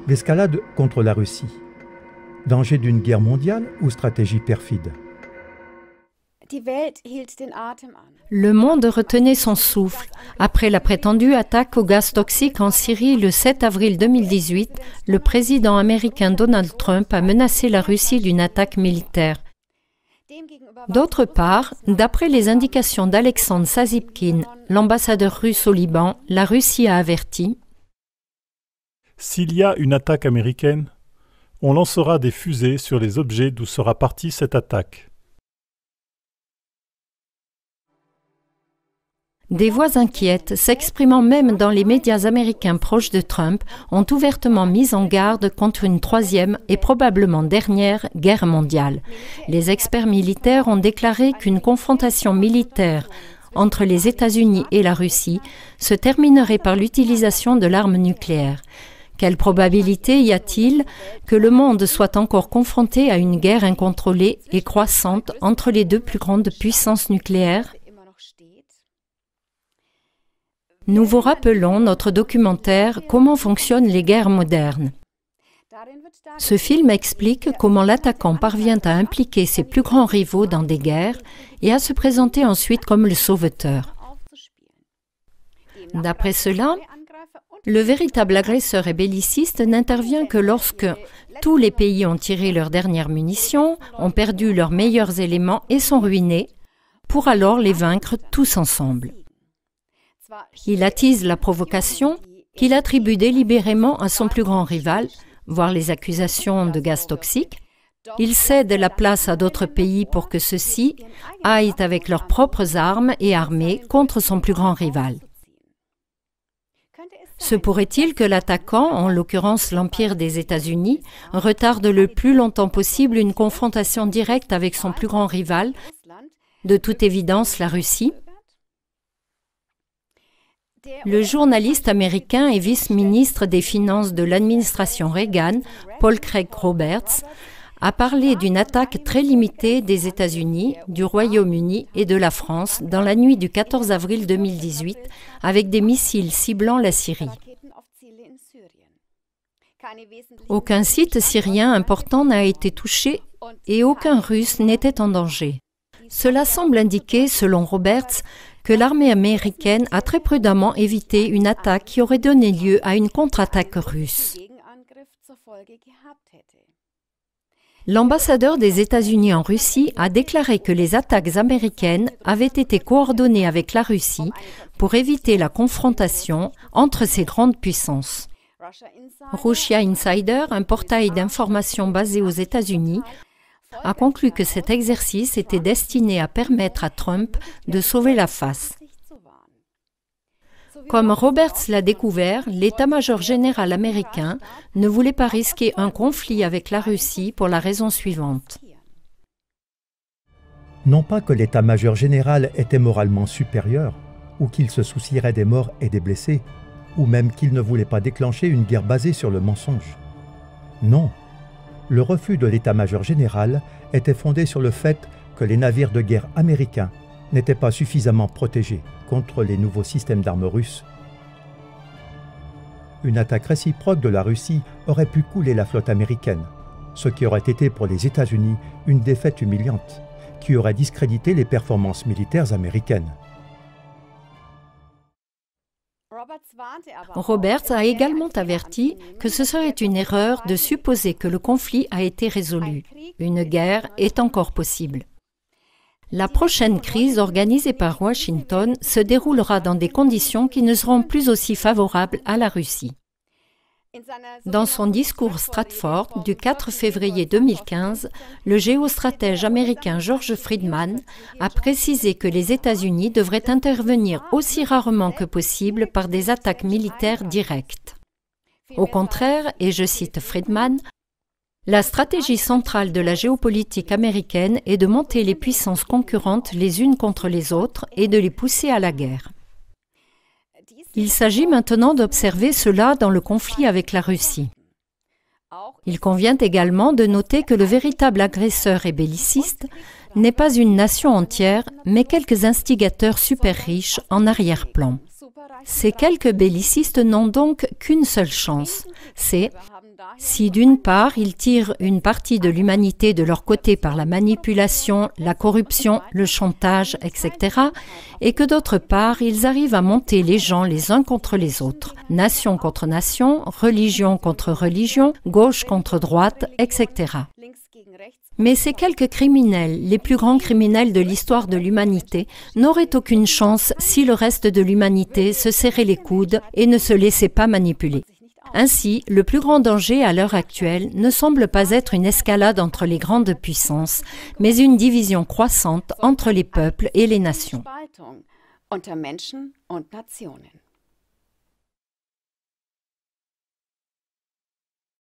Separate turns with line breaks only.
L'escalade contre la Russie. Danger d'une guerre mondiale ou stratégie perfide?
Le monde retenait son souffle. Après la prétendue attaque au gaz toxique en Syrie le 7 avril 2018, le président américain Donald Trump a menacé la Russie d'une attaque militaire. D'autre part, d'après les indications d'Alexandre Sazipkin, l'ambassadeur russe au Liban, la Russie a averti:
s'il y a une attaque américaine, on lancera des fusées sur les objets d'où sera partie cette attaque.
Des voix inquiètes, s'exprimant même dans les médias américains proches de Trump, ont ouvertement mis en garde contre une troisième et probablement dernière guerre mondiale. Les experts militaires ont déclaré qu'une confrontation militaire entre les États-Unis et la Russie se terminerait par l'utilisation de l'arme nucléaire. Quelle probabilité y a-t-il que le monde soit encore confronté à une guerre incontrôlée et croissante entre les deux plus grandes puissances nucléaires? Nous vous rappelons notre documentaire « Comment fonctionnent les guerres modernes ». Ce film explique comment l'attaquant parvient à impliquer ses plus grands rivaux dans des guerres et à se présenter ensuite comme le sauveteur. D'après cela, le véritable agresseur et belliciste n'intervient que lorsque tous les pays ont tiré leurs dernières munitions, ont perdu leurs meilleurs éléments et sont ruinés, pour alors les vaincre tous ensemble. Il attise la provocation qu'il attribue délibérément à son plus grand rival, voire les accusations de gaz toxique. Il cède la place à d'autres pays pour que ceux-ci aillent avec leurs propres armes et armées contre son plus grand rival. Se pourrait-il que l'attaquant, en l'occurrence l'Empire des États-Unis, retarde le plus longtemps possible une confrontation directe avec son plus grand rival, de toute évidence la Russie? Le journaliste américain et vice-ministre des Finances de l'administration Reagan, Paul Craig Roberts, a parlé d'une attaque très limitée des États-Unis, du Royaume-Uni et de la France dans la nuit du 14 avril 2018 avec des missiles ciblant la Syrie. Aucun site syrien important n'a été touché et aucun Russe n'était en danger. Cela semble indiquer, selon Roberts, que l'armée américaine a très prudemment évité une attaque qui aurait donné lieu à une contre-attaque russe. L'ambassadeur des États-Unis en Russie a déclaré que les attaques américaines avaient été coordonnées avec la Russie pour éviter la confrontation entre ces grandes puissances. Russia Insider, un portail d'information basé aux États-Unis, a conclu que cet exercice était destiné à permettre à Trump de sauver la face. Comme Roberts l'a découvert, l'état-major général américain ne voulait pas risquer un conflit avec la Russie pour la raison suivante.
Non pas que l'état-major général était moralement supérieur, ou qu'il se soucierait des morts et des blessés, ou même qu'il ne voulait pas déclencher une guerre basée sur le mensonge. Non. Le refus de l'état-major général était fondé sur le fait que les navires de guerre américains n'étaient pas suffisamment protégés contre les nouveaux systèmes d'armes russes. Une attaque réciproque de la Russie aurait pu couler la flotte américaine, ce qui aurait été pour les États-Unis une défaite humiliante, qui aurait discrédité les performances militaires américaines.
Roberts a également averti que ce serait une erreur de supposer que le conflit a été résolu. Une guerre est encore possible. La prochaine crise organisée par Washington se déroulera dans des conditions qui ne seront plus aussi favorables à la Russie. Dans son discours Stratford du 4 février 2015, le géostratège américain George Friedman a précisé que les États-Unis devraient intervenir aussi rarement que possible par des attaques militaires directes. Au contraire, et je cite Friedman, la stratégie centrale de la géopolitique américaine est de monter les puissances concurrentes les unes contre les autres et de les pousser à la guerre. Il s'agit maintenant d'observer cela dans le conflit avec la Russie. Il convient également de noter que le véritable agresseur et belliciste n'est pas une nation entière, mais quelques instigateurs super riches en arrière-plan. Ces quelques bellicistes n'ont donc qu'une seule chance, c'est Si d'une part, ils tirent une partie de l'humanité de leur côté par la manipulation, la corruption, le chantage, etc., et que d'autre part, ils arrivent à monter les gens les uns contre les autres, nation contre nation, religion contre religion, gauche contre droite, etc. Mais ces quelques criminels, les plus grands criminels de l'histoire de l'humanité, n'auraient aucune chance si le reste de l'humanité se serrait les coudes et ne se laissait pas manipuler. Ainsi, le plus grand danger à l'heure actuelle ne semble pas être une escalade entre les grandes puissances, mais une division croissante entre les peuples et les nations.
Unter Menschen und Nationen.